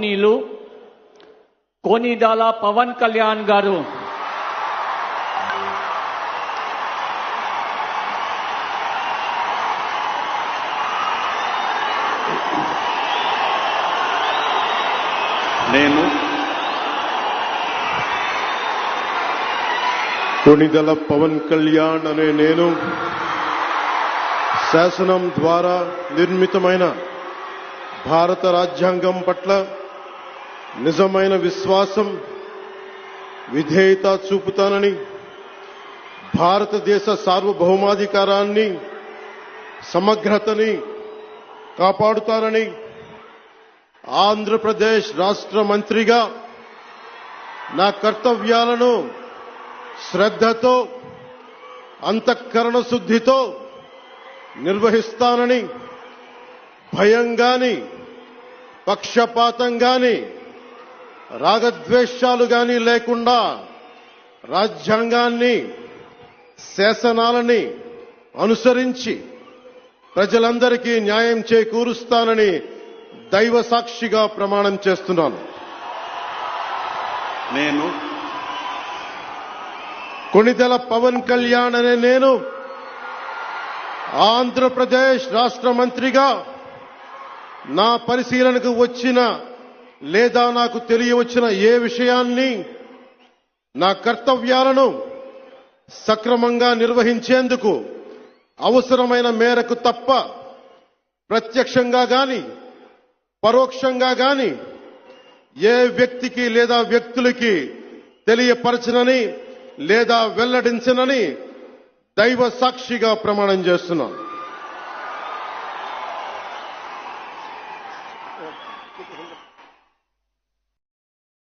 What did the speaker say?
నీలు కొనిదాల పవన్ కళ్యాణ్ గారు నేను కొనిదల పవన్ కళ్యాణ్ అనే నేను శాసనం ద్వారా నిర్మితమైన భారత రాజ్యాంగం పట్ల నిజమైన విశ్వాసం విధేయత చూపుతానని భారతదేశ సార్వభౌమాధికారాన్ని సమగ్రతని కాపాడుతానని ఆంధ్రప్రదేశ్ రాష్ట్ర మంత్రిగా నా కర్తవ్యాలను శ్రద్ధతో అంతఃకరణ శుద్ధితో నిర్వహిస్తానని భయం గాని పక్షపాతం గాని రాగద్వేషాలు గాని లేకుండా రాజ్యాంగాన్ని శాసనాలని అనుసరించి ప్రజలందరికీ న్యాయం చేకూరుస్తానని దైవ సాక్షిగా ప్రమాణం చేస్తున్నాను. నేను కొనిదెల పవన్ కళ్యాణ్ అనే నేను ఆంధ్రప్రదేశ్ రాష్ట్ర మంత్రిగా నా పరిశీలనకు వచ్చిన లేదా నాకు తెలియవచ్చిన ఏ విషయాన్ని నా కర్తవ్యాలను సక్రమంగా నిర్వహించేందుకు అవసరమైన మేరకు తప్ప ప్రత్యక్షంగా గాని పరోక్షంగా గాని ఏ వ్యక్తికి లేదా వ్యక్తులకి తెలియపరచనని లేదా వెల్లడించనని దైవ సాక్షిగా ప్రమాణం చేస్తున్నాను.